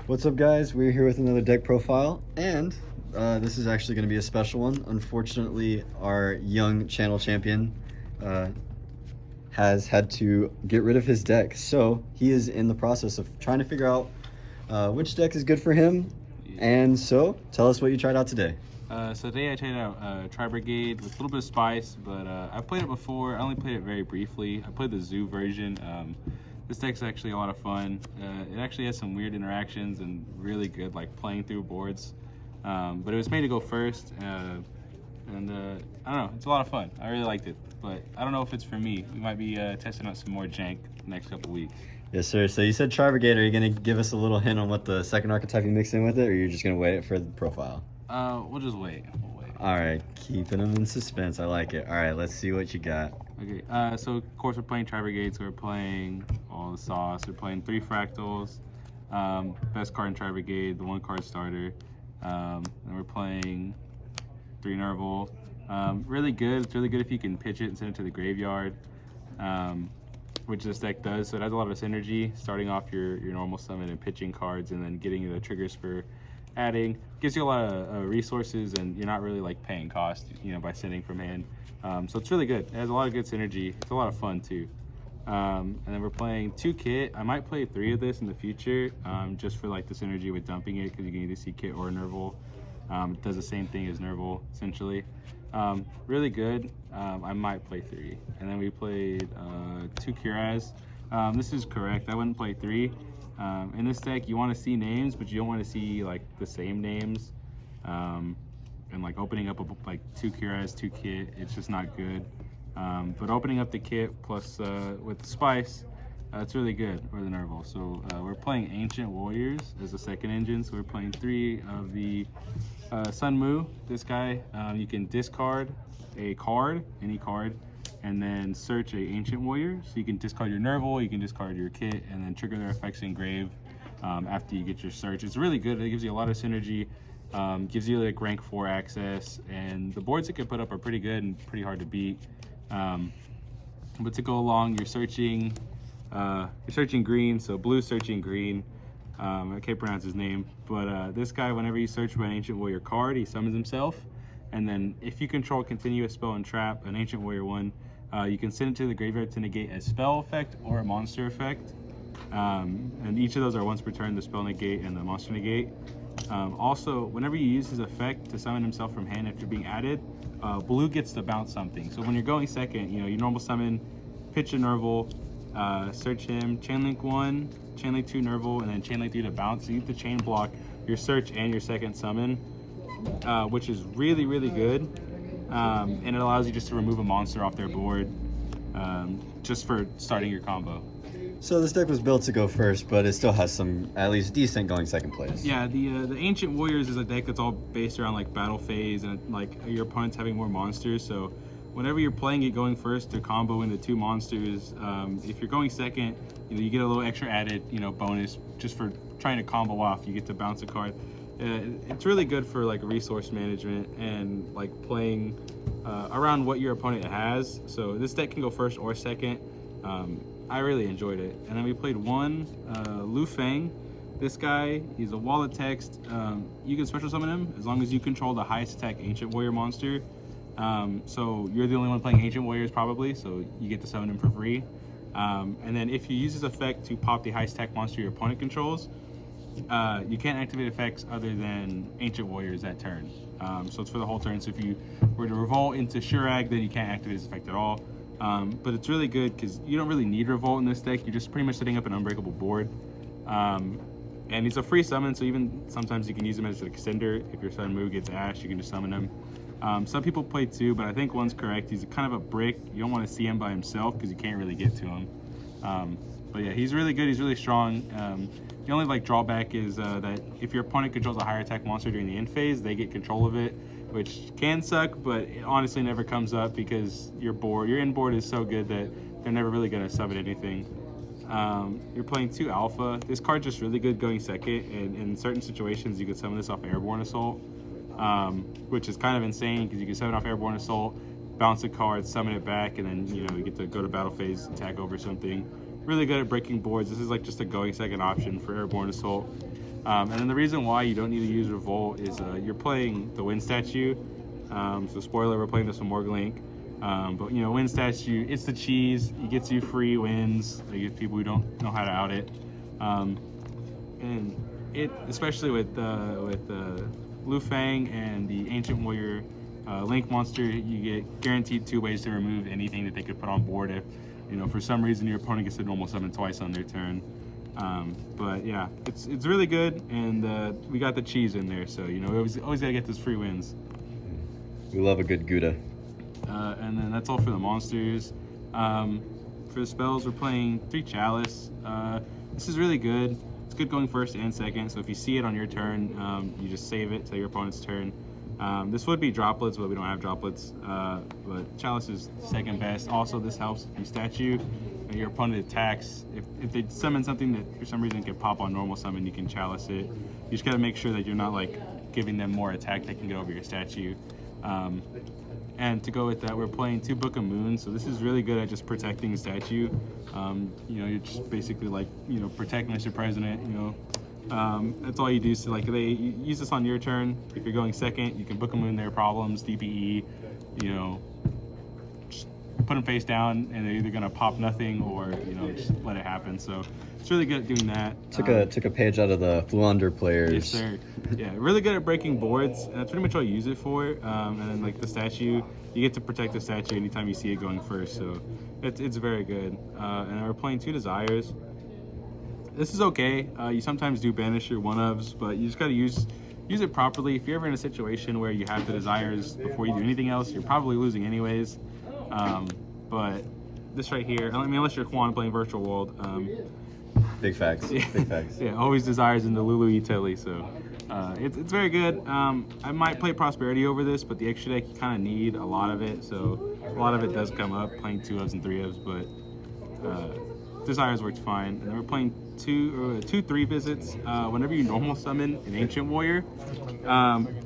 What's up, guys? We're here with another deck profile, and this is actually going to be a special one. Unfortunately, our young channel champion has had to get rid of his deck, so he is in the process of trying to figure out which deck is good for him. And so, tell us what you tried out today. So today I tried out Tri-Brigade with a little bit of spice, but I've played it before. I only played it very briefly. I played the zoo version. This deck's actually a lot of fun. It actually has some weird interactions and really good like playing through boards. But it was made to go first, and I don't know, it's a lot of fun. I really liked it, but I don't know if it's for me. We might be testing out some more Jank the next couple weeks. Yes, sir. So you said Tri-Brigade. Are you going to give us a little hint on what the second archetype you mixed in with it, or you're just going to wait for the profile? We'll just wait. We'll wait. All right, keeping them in suspense. I like it. All right, let's see what you got. Okay, so of course we're playing Tri-Brigade, so we're playing all the sauce. We're playing 3 fractals, best card in Tri-Brigade, the 1 card starter. And we're playing 3 Nerval. Really good. It's really good if you can pitch it and send it to the graveyard, which this deck does. So it has a lot of synergy, starting off your normal summon and pitching cards, and then getting the triggers for adding. Gives you a lot of resources, and you're not really like paying cost, you know, by sending from hand. So it's really good. It has a lot of good synergy. It's a lot of fun too. And then we're playing 2 kit. I might play 3 of this in the future, just for like the synergy with dumping it, because you can either see kit or Nerval. It does the same thing as Nerval essentially. Really good. I might play 3. And then we played 2 Curaz. This is correct. I wouldn't play 3. In this deck, you want to see names, but you don't want to see like the same names. And like opening up like 2 Curaz, 2 kit, it's just not good. But opening up the kit plus with the spice, it's really good, or the Nerval. So we're playing Ancient Warriors as the second engine. So we're playing 3 of the Sun Mu. This guy, you can discard a card, any card, and then search a Ancient Warrior. So you can discard your Nerval, you can discard your kit, and then trigger their effects in grave after you get your search. It's really good. It gives you a lot of synergy, gives you like rank 4 access, and the boards it can put up are pretty good and pretty hard to beat. But to go along, you're searching green, so blue searching green. I can't pronounce his name, but this guy, whenever you search for an Ancient Warrior card, he summons himself. And then if you control continuous spell and trap, an Ancient Warrior 1, you can send it to the graveyard to negate a spell effect or a monster effect. And each of those are once per turn, the spell negate and the monster negate. Also, whenever you use his effect to summon himself from hand after being added, blue gets to bounce something. So when you're going second, you know, you normal summon, pitch a Nerval, search him, chainlink 1, chainlink 2 Nerval, and then chainlink 3 to bounce. So you have to chain block your search and your second summon, which is really, really good. And it allows you just to remove a monster off their board, just for starting your combo. So this deck was built to go first, but it still has some at least decent going second place. Yeah, the Ancient Warriors is a deck that's all based around like battle phase and like your opponent's having more monsters. So whenever you're playing it going first to combo into 2 monsters, if you're going second, you know, you get a little extra added, you know, bonus just for trying to combo off. You get to bounce a card. It's really good for like resource management and like playing around what your opponent has. So this deck can go first or second. I really enjoyed it. And then we played 1 Lu Feng. This guy, he's a wall of text. You can special summon him as long as you control the highest attack Ancient Warrior monster. So you're the only one playing Ancient Warriors probably, so you get to summon him for free. And then if you use his effect to pop the highest attack monster your opponent controls, you can't activate effects other than Ancient Warriors that turn. So it's for the whole turn. So if you were to revolt into Shurag, then you can't activate his effect at all. But it's really good because you don't really need revolt in this deck. You're just pretty much setting up an unbreakable board. And he's a free summon, so even sometimes you can use him as an extender. If your Sun Mu gets Ash, you can just summon him. Some people play 2, but I think 1's correct. He's kind of a brick. You don't want to see him by himself because you can't really get to him. But yeah, he's really good. He's really strong. The only like drawback is that if your opponent controls a higher attack monster during the end phase, they get control of it, which can suck, but it honestly never comes up because your end board is so good that they're never really going to summon anything. You're playing 2 Alpha. This card's just really good going second, and in certain situations you can summon this off Airborne Assault, which is kind of insane because you can summon off Airborne Assault, bounce a card, summon it back, and then you know you get to go to battle phase, attack over something. really good at breaking boards. This is like just a going second option for airborne assault. And then the reason why you don't need to use revolt is you're playing the wind statue. So spoiler, we're playing this on Morglink. But you know, wind statue, it's the cheese. It gets you free wins. It gets people who don't know how to out it. And it, especially with Lu Fang and the Ancient Warrior Link monster, you get guaranteed 2 ways to remove anything that they could put on board if, you know, for some reason your opponent gets a normal summon twice on their turn. But yeah, it's really good, and we got the cheese in there, so you know, we always gotta get those free wins. We love a good Gouda. And then that's all for the monsters. For the spells, we're playing 3 Chalice. This is really good. It's good going first and second, so if you see it on your turn, you just save it till your opponent's turn. This would be droplets, but we don't have droplets. But Chalice is second best. Also, this helps if you statue and your opponent attacks. If they summon something that for some reason can pop on normal summon, you can Chalice it. You just gotta make sure that you're not like giving them more attack that can get over your statue. And to go with that, we're playing 2 Book of Moons, so this is really good at just protecting the statue. You know, you're just basically like, you know, protect Mr. President, you know. That's all you do. So like, you use this on your turn. If you're going second, you can Book of Moon their problems, DPE, you know, just put them face down, and they're either gonna pop nothing or, you know, just let it happen. So it's really good at doing that. Took a page out of the Fluander players. Yes, sir. Yeah, really good at breaking boards, and that's pretty much all you use it for. And then like the statue, you get to protect the statue anytime you see it going first, so it's very good. And we're playing 2 Desires. This is okay. You sometimes do banish your one-ofs, but you just gotta use it properly. If you're ever in a situation where you have the Desires before you do anything else, you're probably losing anyways. But this right here, I mean, unless you're Quan playing Virtual World. Big facts. Yeah. Big facts. Yeah, always Desires in the Lulu Tilly, so it's very good. I might play Prosperity over this, but the extra deck, you kind of need a lot of it, so a lot of it does come up, playing 2 ofs and 3 ofs, but Desires works fine. And then we're playing 2 3 visits. Whenever you normal summon an Ancient Warrior,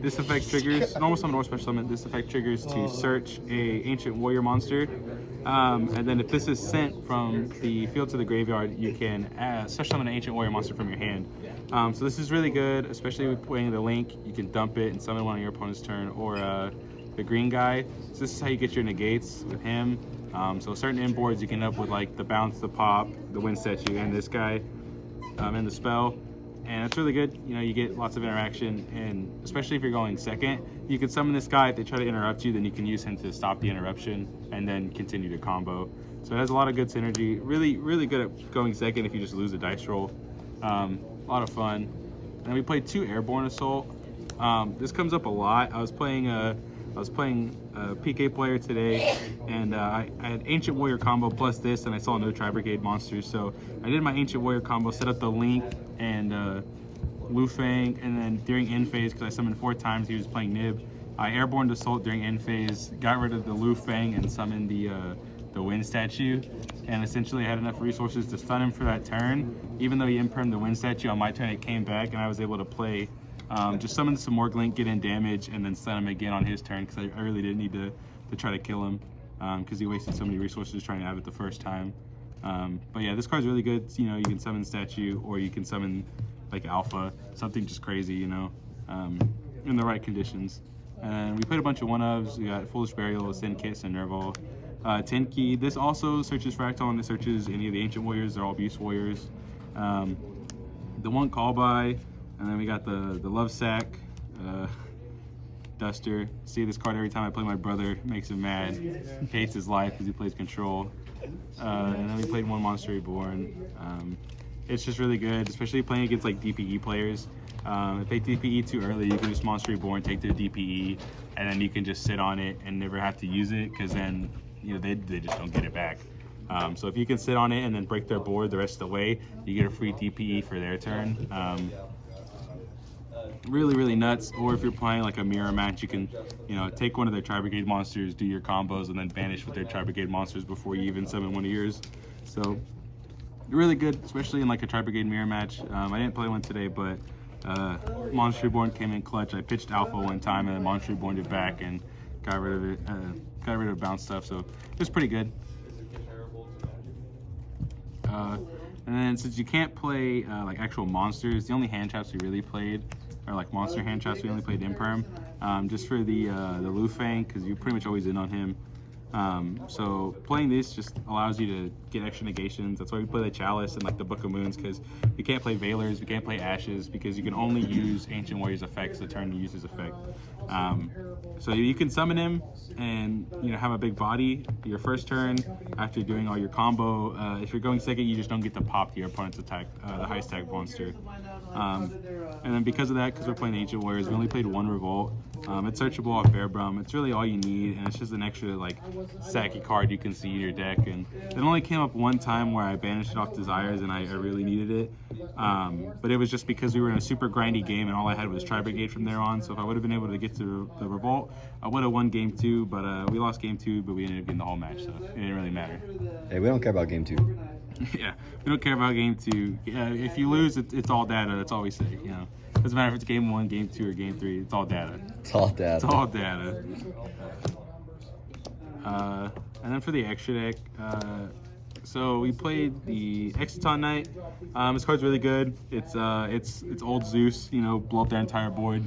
this effect triggers, normal summon or special summon, this effect triggers to search a Ancient Warrior monster. And then if this is sent from the field to the graveyard, you can special summon an Ancient Warrior monster from your hand. So this is really good, especially with playing the Link. You can dump it and summon one on your opponent's turn, or the green guy. So this is how you get your negates with him. So certain inboards you can end up with like the bounce, the pop, the wind statue, and this guy, and the spell. And it's really good. You know, you get lots of interaction, and especially if you're going second, you can summon this guy. If they try to interrupt you, then you can use him to stop the interruption and then continue to combo. So it has a lot of good synergy. Really, really good at going second if you just lose a dice roll. A lot of fun. And then we played 2 Airborne Assault. This comes up a lot. I was playing a PK player today, and I had Ancient Warrior combo plus this, and I saw no Tri-Brigade monsters, so I did my Ancient Warrior combo, set up the Link and Lu Fang, and then during end phase, because I summoned 4 times, he was playing Nib, I Airborne Assault during end phase, got rid of the Lu Fang, and summoned the Wind Statue, and essentially I had enough resources to stun him for that turn. Even though he impermed the Wind Statue on my turn, it came back, and I was able to play just summon some more Glink, get in damage, and then stun him again on his turn, because I really didn't need to try to kill him, because he wasted so many resources trying to have it the first time. But yeah, this card's really good. You know, you can summon Statue, or you can summon like Alpha, something just crazy, you know, in the right conditions. And we played a bunch of 1-ofs. We got Foolish Burial, Sin Kiss, and Nerval. Tenki, this also searches Fractal, and it searches any of the Ancient Warriors. They're all Beast Warriors. The one Call By, and then we got the Love Sack, Duster. See this card every time I play my brother, makes him mad. He hates his life because he plays Control. And then we played 1 Monster Reborn. It's just really good, especially playing against like DPE players. If they DPE too early, you can just Monster Reborn, take their DPE, and then you can just sit on it and never have to use it, because then, you know, they just don't get it back. So if you can sit on it and then break their board the rest of the way, you get a free DPE for their turn. Really, really nuts. Or if you're playing like a mirror match, you can, you know, take one of their Tri-Brigade monsters, do your combos, and then banish with their Tri-Brigade monsters before you even summon one of yours. So really good, especially in like a Tri-Brigade mirror match. I didn't play one today, but Monster Reborn came in clutch. I pitched Alpha one time, and then Monster Reborn it back and got rid of it, got rid of bounce stuff. So it was pretty good. And then since you can't play like actual monsters, the only hand traps we really played are like monster hand traps. We only played Imperm, just for the Lu Fang, because you're pretty much always in on him. So playing this just allows you to get extra negations. That's why we play the Chalice and like the Book of Moons, because we can't play Veilers, we can't play Ashes, because you can only use Ancient Warrior's effects the turn you use his effect. So you can summon him and have a big body your first turn after doing all your combo. If you're going second, you just don't get to pop your opponent's attack, the highest attack monster. And then because of that, because we're playing Ancient Warriors, we only played one Revolt. It's searchable off Bearbrum. It's really all you need, and it's just an extra like sacky card you can see in your deck. And it only came up one time where I banished it off Desires, and I really needed it. But it was just because we were in a super grindy game, and all I had was Tri-Brigade from there on. So if I would have been able to get to the Revolt, I would have won game 2. But we lost game 2, but we ended up getting the whole match, so it didn't really matter. Hey, we don't care about game 2. Yeah, we don't care about game 2. If you lose, it's all data. That's all we say. Doesn't matter if it's game 1, game 2, or game 3. It's all data. It's all data. It's all data. And then for the extra deck, so we played the Exciton Knight. This card's really good. It's old Zeus. Blow up their entire board.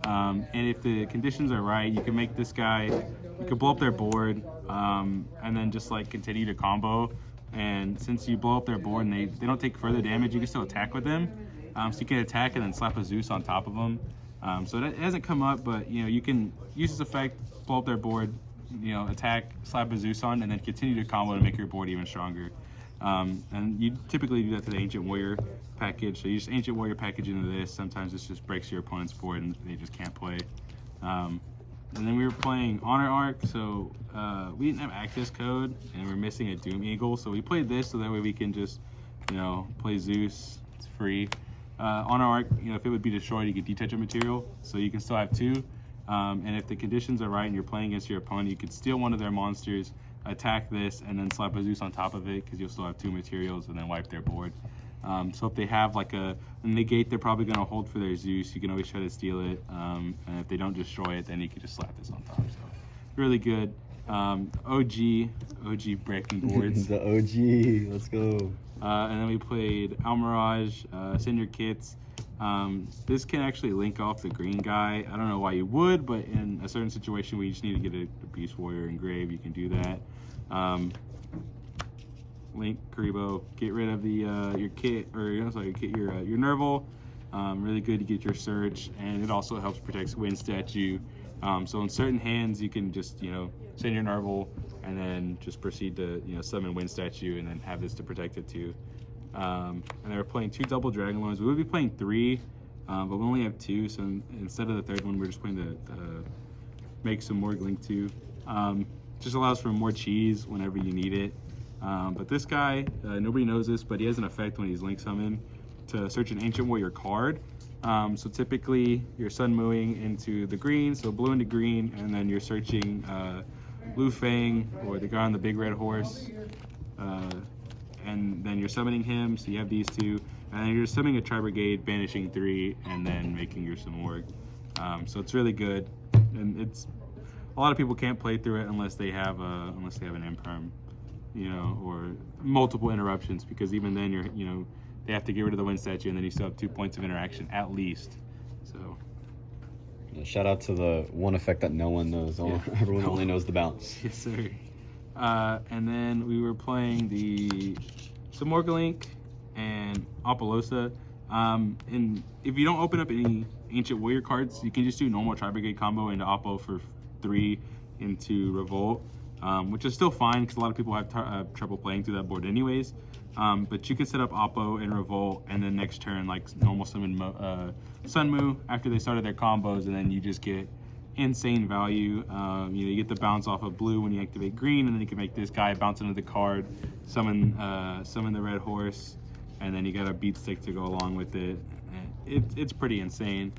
And if the conditions are right, you can make this guy. You can blow up their board, and then just like continue to combo. And since you blow up their board and they don't take further damage, you can still attack with them. So you can attack and then slap a Zeus on top of them. So that hasn't come up, but you can use this effect, blow up their board, attack, slap a Zeus on, and then continue to combo to make your board even stronger. And you typically do that to the Ancient Warrior package. So you just Ancient Warrior package into this. Sometimes this just breaks your opponent's board and they just can't play. And then we were playing Honor Arc, so we didn't have access code, and we're missing a Doom Eagle. So we played this so that way we can just, play Zeus. It's free. Honor Arc, if it would be destroyed, you get detach a material, so you can still have 2. And if the conditions are right and you're playing against your opponent, you could steal one of their monsters, attack this, and then slap a Zeus on top of it, because you'll still have 2 materials, and then wipe their board. So if they have like a negate, they're probably going to hold for their Zeus. You can always try to steal it, and if they don't destroy it, then you can just slap this on top. So really good. OG breaking boards. The OG, let's go. And then we played Almirage, Send Your Kits. This can actually link off the green guy. I don't know why you would, but in a certain situation where you just need to get a Beast Warrior engraved, you can do that. Link Karibo, get rid of the your kit, or get your Nerval. Really good to get your search, and it also helps protect Wind Statue. So in certain hands, you can just send your Nerval, and then just proceed to summon Wind Statue, and then have this to protect it too. And they were playing 2 double Dragon Lords. We would be playing 3, but we only have 2. So instead of the third one, we're just playing the make some more Link 2. Just allows for more cheese whenever you need it. But this guy, nobody knows this, but he has an effect when he's Link Summoned to search an Ancient Warrior card. So typically you're Sun Mooing into the green, so blue into green, and then you're searching Lu Fang or the guy on the big red horse, and then you're summoning him, so you have these 2, and then you're summoning a Tri-Brigade, banishing 3, and then making your Simorg. So it's really good, and it's a lot of people can't play through it unless they have an Imperm, or multiple interruptions, because even then they have to get rid of the Wind Statue, and then you still have 2 points of interaction at least. So shout out to the one effect that no one knows. Yeah. Everyone only knows the bounce. Yes, sir. And then we were playing the Simorg and Apollosa. And if you don't open up any Ancient Warrior cards, you can just do normal Tri-Brigade combo into Oppo for 3 into Revolt, which is still fine because a lot of people have trouble playing through that board anyways. But you can set up Oppo and Revolt, and then next turn like normal summon Sunmoo after they started their combos, and then you just get insane value. You get the bounce off of blue when you activate green, and then you can make this guy bounce into the card, summon the red horse, and then you got a beat stick to go along with it. It's pretty insane,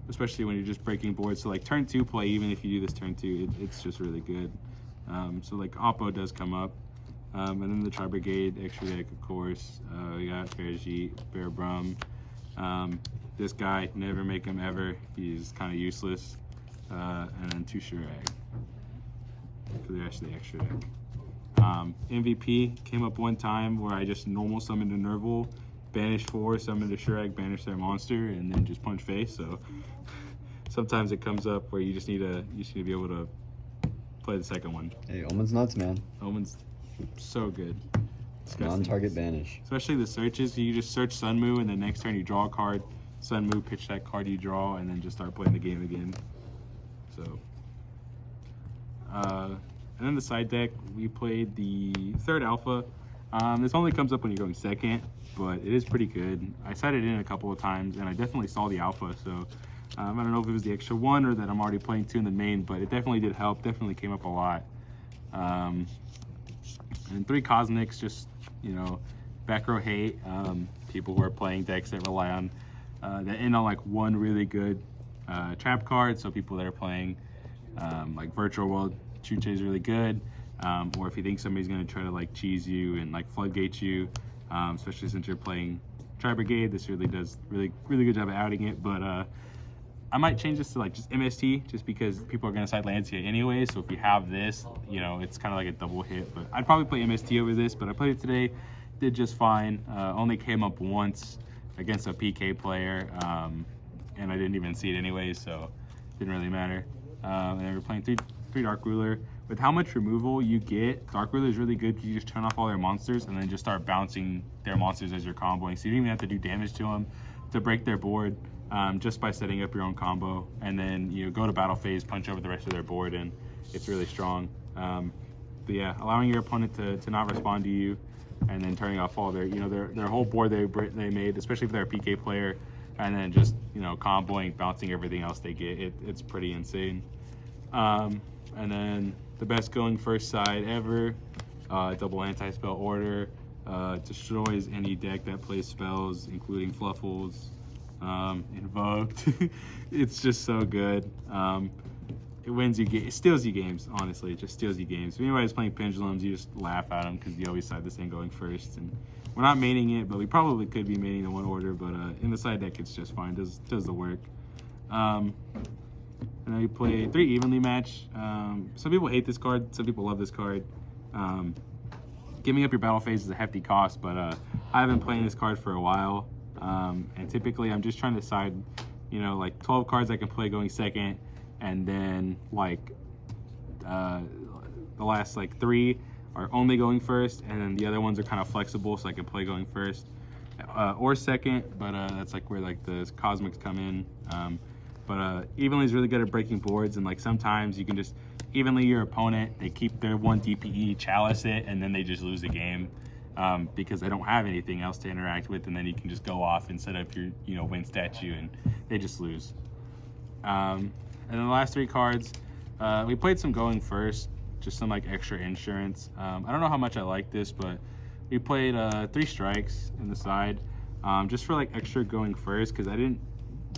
especially when you're just breaking boards. So like turn 2 play, even if you do this turn 2, it's just really good. So like Oppo does come up. And then the Tri-Brigade extra deck, of course. We got Bearjeet, Bearbrum. This guy, never make him ever. He's kind of useless. And then 2 Shurag. Because they're actually extra deck. MVP came up one time where I just normal summoned a Nerval, banished 4, summoned a Shrek, banished their monster, and then just punch face. So sometimes it comes up where you just need to be able to play the second one. Hey, Omen's nuts, man. Omen's so good. Non-target banish. Especially the searches. You just search Sunmoo, and then next turn you draw a card. Sunmoo, pitch that card you draw, and then just start playing the game again. So, and then the side deck, we played the 3rd Alpha. This only comes up when you're going 2nd, but it is pretty good. I sided in a couple of times, and I definitely saw the Alpha, so I don't know if it was the extra 1 or that I'm already playing 2 in the main, but it definitely did help. Definitely came up a lot. And 3 Cosmics, just, back row hate. People who are playing decks that rely on, that end on like 1 really good trap card. So people that are playing like Virtual World, Chuche is really good. Or if you think somebody's going to try to like cheese you and like floodgate you, especially since you're playing Tri-Brigade, this really does really good job of outing it. But I might change this to like just MST, just because people are going to side Lancia anyway. So if you have this, it's kind of like a double hit. But I'd probably play MST over this, but I played it today, did just fine. Only came up once against a PK player, and I didn't even see it anyway, so it didn't really matter. And then we're playing three Dark Ruler. With how much removal you get, Dark Ruler is really good because you just turn off all their monsters and then just start bouncing their monsters as you're comboing. So you don't even have to do damage to them to break their board, just by setting up your own combo. And then go to battle phase, punch over the rest of their board, and it's really strong. But yeah, allowing your opponent to not respond to you, and then turning off all their their whole board they made, especially if they're a PK player, and then just comboing, bouncing everything else they get. It's pretty insane. And then the best going first side ever, double anti-spell order, destroys any deck that plays spells, including Fluffles, Invoked. It's just so good. It wins you it steals you games, honestly. It just steals you games. If anybody's playing Pendulums, you just laugh at them because you always side this thing going first. And we're not maining it, but we probably could be maining the 1 order, but in the side deck it's just fine, does the work. And then we play 3 Evenly Match. Some people hate this card, some people love this card. Giving up your battle phase is a hefty cost, but I have been playing this card for a while. And typically I'm just trying to side, like 12 cards I can play going 2nd, and then like the last like 3 are only going 1st, and then the other ones are kind of flexible, so I can play going 1st or 2nd, but that's like where like the Cosmics come in. But Evenly is really good at breaking boards, and like sometimes you can just evenly your opponent, they keep their 1 DPE, chalice it, and then they just lose the game because they don't have anything else to interact with, and then you can just go off and set up your win statue, and they just lose. And then the last 3 cards, we played some going first, just some like extra insurance. I don't know how much I like this, but we played 3 strikes in the side, just for like extra going first, because I didn't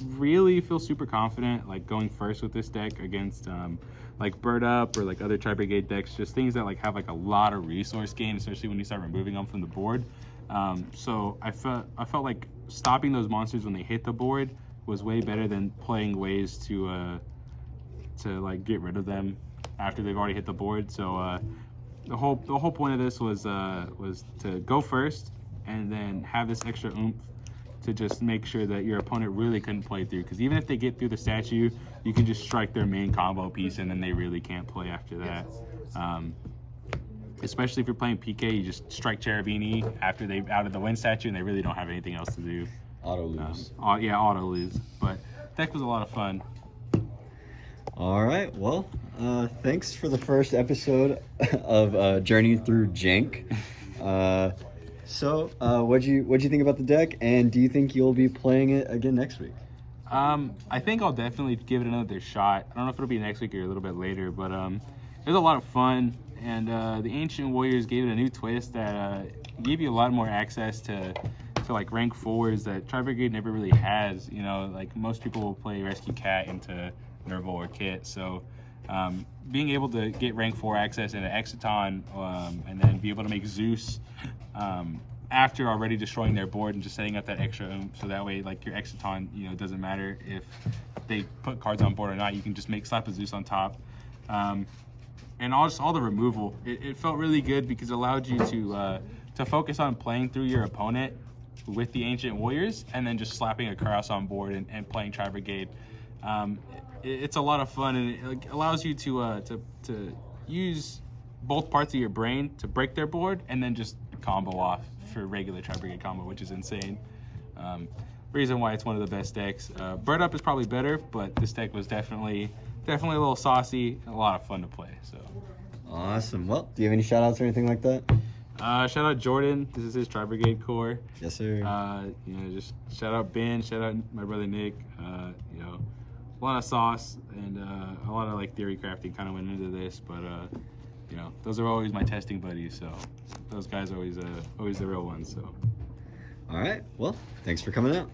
really feel super confident like going first with this deck against like Bird Up or like other Tri-Brigade decks, just things that like have like a lot of resource gain, especially when you start removing them from the board. So I felt like stopping those monsters when they hit the board was way better than playing ways to like get rid of them after they've already hit the board. So the whole point of this was to go first and then have this extra oomph to just make sure that your opponent really couldn't play through, because even if they get through the statue, you can just strike their main combo piece and then they really can't play after that. Especially if you're playing PK, you just strike Cherubini after they've outed the win statue and they really don't have anything else to do. Auto lose. Yeah, auto lose. But deck was a lot of fun. All right, well, thanks for the first episode of Journey Through Jank. So, what'd you think about the deck, and do you think you'll be playing it again next week? I think I'll definitely give it another shot. I don't know if it'll be next week or a little bit later, but it was a lot of fun, and the Ancient Warriors gave it a new twist that gave you a lot more access to like rank 4s that Tri-Brigade never really has. Like most people will play Rescue Cat into Nerval or Kit, so being able to get rank 4 access into Exciton, and then be able to make Zeus after already destroying their board and just setting up that extra so that way like your Exciton, it doesn't matter if they put cards on board or not, you can just slap a Zeus on top. and all the removal. It felt really good because it allowed you to focus on playing through your opponent with the Ancient Warriors, and then just slapping a Kraus on board and playing Tri-Brigade. It's a lot of fun, and it allows you to use both parts of your brain to break their board, and then just combo off for regular Tri-Brigade combo, which is insane. Reason why it's one of the best decks. Bird Up is probably better, but this deck was definitely a little saucy and a lot of fun to play. So Awesome. Well, do you have any shout outs or anything like that? shout out Jordan. This is his Tri-Brigade core. Yes, sir. Just shout out Ben. Shout out my brother Nick. A lot of sauce and a lot of like theory crafting kind of went into this, but those are always my testing buddies. So those guys are always the real ones. So. All right. Well, thanks for coming out.